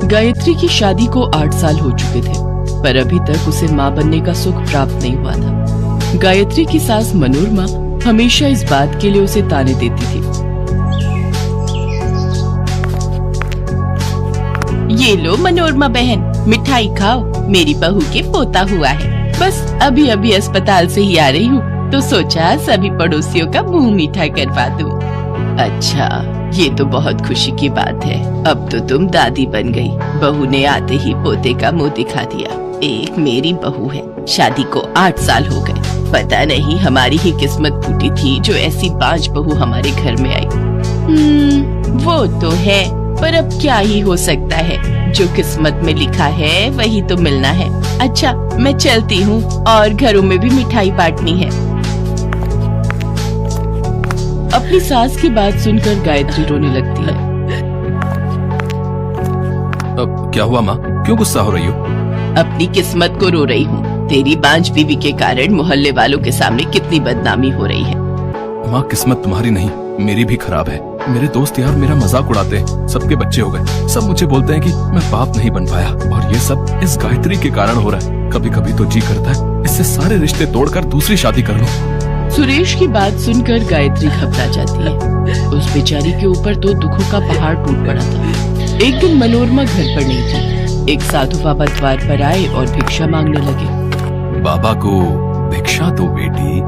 गायत्री की शादी को 8 साल हो चुके थे, पर अभी तक उसे माँ बनने का सुख प्राप्त नहीं हुआ था। गायत्री की सास मनोरमा हमेशा इस बात के लिए उसे ताने देती थी। ये लो मनोरमा बहन, मिठाई खाओ, मेरी बहू के पोता हुआ है। बस अभी अभी अस्पताल से ही आ रही हूँ, तो सोचा सभी पड़ोसियों का मुंह मीठा करवा दूं। अच्छा, ये तो बहुत खुशी की बात है। अब तो तुम दादी बन गई। बहू ने आते ही पोते का मुंह दिखा दिया। एक मेरी बहू है, शादी को 8 साल हो गए। पता नहीं हमारी ही किस्मत फूटी थी जो ऐसी बांझ बहू हमारे घर में आई। वो तो है, पर अब क्या ही हो सकता है। जो किस्मत में लिखा है वही तो मिलना है। अच्छा, मैं चलती हूँ और घरों में भी मिठाई बांटनी है। अपनी सास की बात सुनकर गायत्री रोने लगती है। अब क्या हुआ माँ, क्यों गुस्सा हो रही हो? अपनी किस्मत को रो रही हूँ। तेरी बांझ बीवी के कारण मोहल्ले वालों के सामने कितनी बदनामी हो रही है। माँ, किस्मत तुम्हारी नहीं, मेरी भी खराब है। मेरे दोस्त यार मेरा मजाक उड़ाते हैं। सबके बच्चे हो गए, सब मुझे बोलते हैं कि मैं बाप नहीं बन पाया, और ये सब इस गायत्री के कारण हो रहा है। कभी कभी तो जी करता है इससे सारे रिश्ते तोड़कर दूसरी शादी कर लो। सुरेश की बात सुनकर गायत्री घबरा जाती है। उस बेचारी के ऊपर तो दुखों का पहाड़ टूट पड़ा था। एक दिन मनोरमा घर पर नहीं थी। एक साधु बाबा द्वार पर आए और भिक्षा मांगने लगे। बाबा को भिक्षा दो बेटी।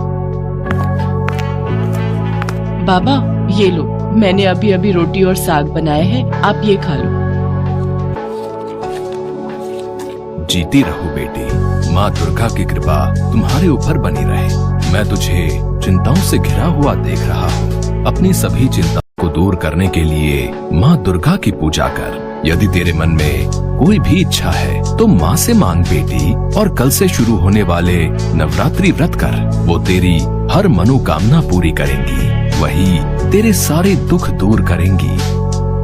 बाबा, ये लो, मैंने अभी अभी रोटी और साग बनाया है, आप ये खा लो। जीती रहो बेटी, माँ दुर्गा की कृपा तुम्हारे ऊपर बनी रहे। मैं तुझे चिंताओं से घिरा हुआ देख रहा हूँ। अपनी सभी चिंताओं को दूर करने के लिए माँ दुर्गा की पूजा कर। यदि तेरे मन में कोई भी इच्छा है तो माँ से मांग बेटी, और कल से शुरू होने वाले नवरात्रि व्रत कर। वो तेरी हर मनोकामना पूरी करेंगी, वही तेरे सारे दुख दूर करेंगी।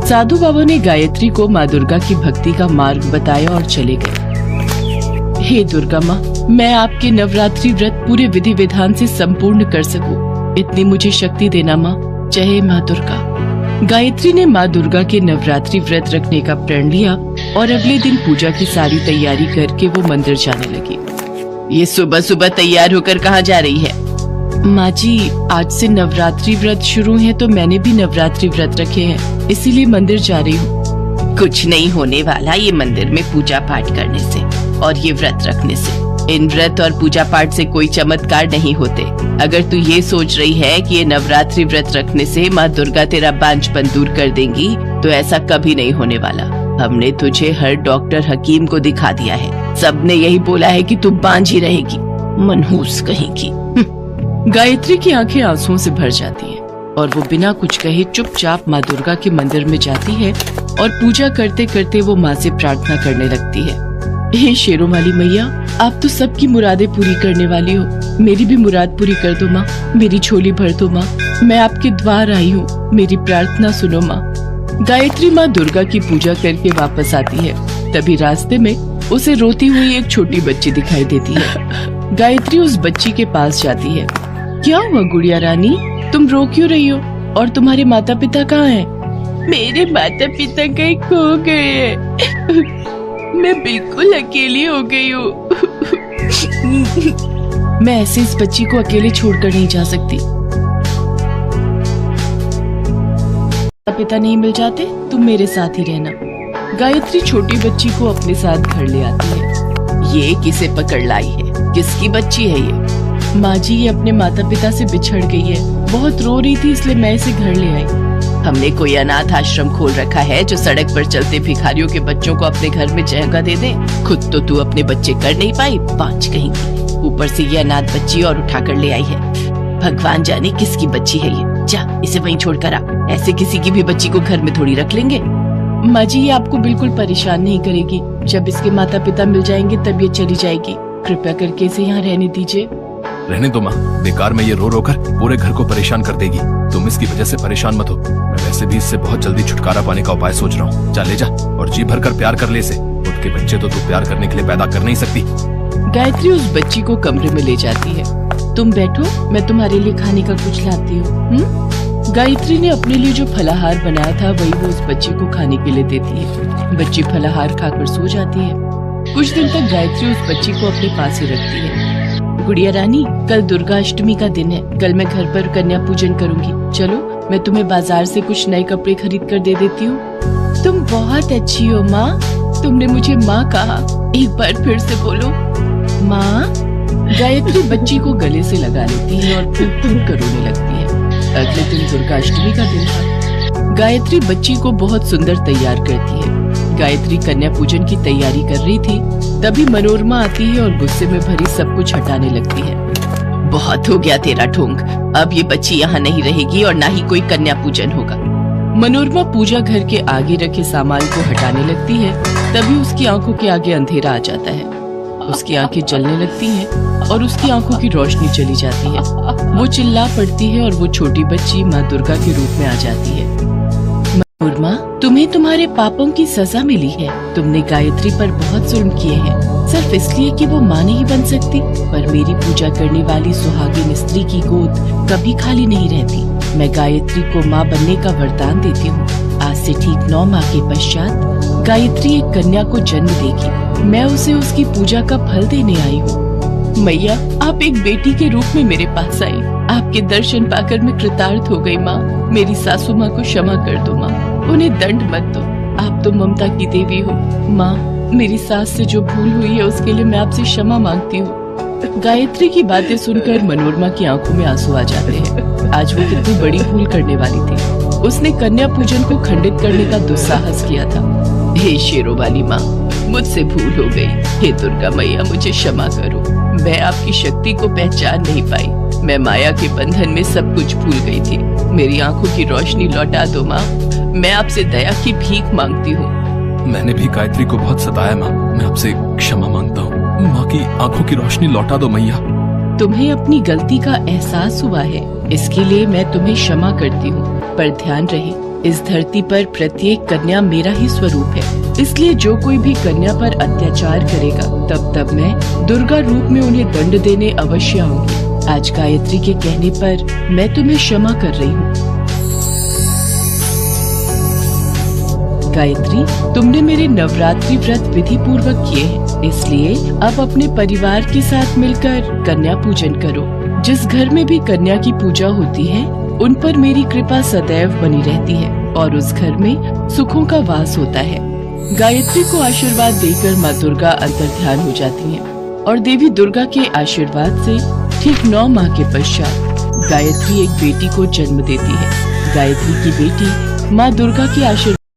साधु बाबा ने गायत्री को माँ दुर्गा की भक्ति का मार्ग बताया और चले गए। हे दुर्गा माँ, मैं आपके नवरात्रि व्रत पूरे विधि विधान से संपूर्ण कर सकूं, इतनी मुझे शक्ति देना माँ। जय माँ दुर्गा। गायत्री ने माँ दुर्गा के नवरात्रि व्रत रखने का प्रण लिया और अगले दिन पूजा की सारी तैयारी करके वो मंदिर जाने लगी। ये सुबह सुबह तैयार होकर कहाँ जा रही है? माँ जी, आज से नवरात्रि व्रत शुरू है तो मैंने भी नवरात्रि व्रत रखे हैं, इसीलिए मंदिर जा रही हूँ। कुछ नहीं होने वाला ये मंदिर में पूजा पाठ करने से और ये व्रत रखने से। इन व्रत और पूजा पाठ से कोई चमत्कार नहीं होते। अगर तू ये सोच रही है कि ये नवरात्रि व्रत रखने से माँ दुर्गा तेरा बांझपन दूर कर देंगी, तो ऐसा कभी नहीं होने वाला। हमने तुझे हर डॉक्टर हकीम को दिखा दिया है, सबने यही बोला है कि तू बांझ ही रहेगी। मनहूस कहीं की। गायत्री की आंखें आंसुओं से भर जाती हैं और वो बिना कुछ कहे चुपचाप माँ दुर्गा के मंदिर में जाती है और पूजा करते करते वो माँ से प्रार्थना करने लगती है। हे शेरों वाली मैया, आप तो सबकी मुरादें पूरी करने वाली हो, मेरी भी मुराद पूरी कर दो माँ, मेरी झोली भर दो माँ। मैं आपके द्वार आई हूँ, मेरी प्रार्थना सुनो माँ। गायत्री माँ दुर्गा की पूजा करके वापस आती है। तभी रास्ते में उसे रोती हुई एक छोटी बच्ची दिखाई देती है। गायत्री उस बच्ची के पास जाती है। क्या हुआ गुड़िया रानी, तुम रो क्यों रही हो? और तुम्हारे माता पिता कहाँ हैं? मेरे माता पिता कहीं खो गए। मैं बिल्कुल अकेली हो गई हूँ। मैं ऐसे इस बच्ची को अकेले छोड़कर नहीं जा सकती। माता पिता नहीं मिल जाते, तुम मेरे साथ ही रहना। गायत्री छोटी बच्ची को अपने साथ घर ले आती है। ये किसे पकड़ लाई है? किसकी बच्ची है ये? माँ जी, ये अपने माता पिता से बिछड़ गई है, बहुत रो रही थी इसलिए मैं इसे घर ले आई। हमने कोई अनाथ आश्रम खोल रखा है जो सड़क पर चलते भिखारियों के बच्चों को अपने घर में जगह दे दे। खुद तो तू अपने बच्चे कर नहीं पाई, बांझ कहीं की। ऊपर से ये अनाथ बच्ची और उठा कर ले आई है। भगवान जाने किसकी बच्ची है ये। जा, इसे वहीं छोड़ कर आ। ऐसे किसी की भी बच्ची को घर में थोड़ी रख लेंगे। माँ जी, ये आपको बिल्कुल परेशान नहीं करेगी। जब इसके माता पिता मिल जाएंगे तब ये चली जाएगी। कृपया करके इसे यहाँ रहने दीजिए। रहने दो माँ, बेकार में ये रो रो कर पूरे घर को परेशान कर देगी। तुम इसकी वजह से परेशान मत हो। मैं वैसे भी इससे बहुत जल्दी छुटकारा पाने का उपाय सोच रहा हूँ। जा ले जा और जी भर कर प्यार कर ले इसे। खुद के बच्चे तो तू प्यार करने के लिए पैदा कर नहीं सकती। गायत्री उस बच्ची को कमरे में ले जाती है। तुम बैठो, मैं तुम्हारे लिए खाने का कुछ लाती हूँ। गायत्री ने अपने लिए जो फलाहार बनाया था वही वो उस बच्ची को खाने के लिए देती है। बच्ची फलाहार खाकर सो जाती है। कुछ दिन तक गायत्री उस बच्ची को अपने पास ही रखती है। गुड़िया रानी, कल दुर्गा अष्टमी का दिन है। कल मैं घर पर कन्या पूजन करूंगी। चलो, मैं तुम्हें बाजार से कुछ नए कपड़े खरीद कर दे देती हूँ। तुम बहुत अच्छी हो माँ। तुमने मुझे माँ कहा, एक बार फिर से बोलो, माँ। गायत्री बच्ची को गले से लगा लेती है और फूंक फूंक कर रोने लगती है। अगले दिन दुर्गा अष्टमी का दिन था। गायत्री बच्ची को बहुत सुंदर तैयार करती है। गायत्री कन्या पूजन की तैयारी कर रही थी, तभी मनोरमा आती है और गुस्से में भरी सब कुछ हटाने लगती है। बहुत हो गया तेरा ढोंग। अब ये बच्ची यहाँ नहीं रहेगी और ना ही कोई कन्या पूजन होगा। मनोरमा पूजा घर के आगे रखे सामान को हटाने लगती है, तभी उसकी आंखों के आगे अंधेरा आ जाता है। उसकी आंखें जलने लगती हैं और उसकी आंखों की रोशनी चली जाती है। वो चिल्ला पड़ती है और वो छोटी बच्ची माँ दुर्गा के रूप में आ जाती है। मनोरमा, तुम्हें तुम्हारे पापों की सजा मिली है। तुमने गायत्री पर बहुत जुल्म किए हैं, सिर्फ इसलिए कि वो माँ नहीं बन सकती। पर मेरी पूजा करने वाली सुहागिन स्त्री की गोद कभी खाली नहीं रहती। मैं गायत्री को माँ बनने का वरदान देती हूँ। आज से ठीक 9 माह के पश्चात गायत्री एक कन्या को जन्म देगी। मैं उसे उसकी पूजा का फल देने आई हूँ। मैया, आप एक बेटी के रूप में मेरे पास आई। आपके दर्शन पाकर मैं कृतार्थ हो गई माँ। मेरी सासू माँ को क्षमा कर दो माँ, उन्हें दंड मत दो। आप तो ममता की देवी हो माँ। मेरी सास से जो भूल हुई है उसके लिए मैं आपसे क्षमा मांगती हूँ। गायत्री की बातें सुनकर मनोरमा की आंखों में आंसू आ जाते हैं। आज वो कितनी बड़ी भूल करने वाली थी। उसने कन्या पूजन को खंडित करने का दुस्साहस किया था। हे शेरों वाली माँ, मुझसे भूल हो गई। हे दुर्गा मैया, मुझे क्षमा करो। मैं आपकी शक्ति को पहचान नहीं पाई। मैं माया के बंधन में सब कुछ भूल गई थी। मेरी आंखों की रोशनी लौटा दो माँ। मैं आपसे दया की भीख मांगती हूँ। मैंने भी गायत्री को बहुत सताया माँ। मैं आपसे क्षमा मांगता हूँ। माँ की आंखों की रोशनी लौटा दो मैया। तुम्हें अपनी गलती का एहसास हुआ है, इसके लिए मैं तुम्हें क्षमा करती हूँ। पर ध्यान रहे, इस धरती पर प्रत्येक कन्या मेरा ही स्वरूप है। इसलिए जो कोई भी कन्या पर अत्याचार करेगा, तब मैं दुर्गा रूप में उन्हें दंड देने अवश्य आऊंगी। आज गायत्री के कहने पर मैं तुम्हें क्षमा कर रही हूँ। गायत्री, तुमने मेरे नवरात्रि व्रत विधि पूर्वक किए हैं, इसलिए अब अपने परिवार के साथ मिलकर कन्या पूजन करो। जिस घर में भी कन्या की पूजा होती है, उन पर मेरी कृपा सदैव बनी रहती है और उस घर में सुखों का वास होता है। गायत्री को आशीर्वाद देकर माँ दुर्गा अंतर्ध्यान हो जाती हैं और देवी दुर्गा के आशीर्वाद से ठीक 9 माह के पश्चात गायत्री एक बेटी को जन्म देती है। गायत्री की बेटी माँ दुर्गा के आशीर्वाद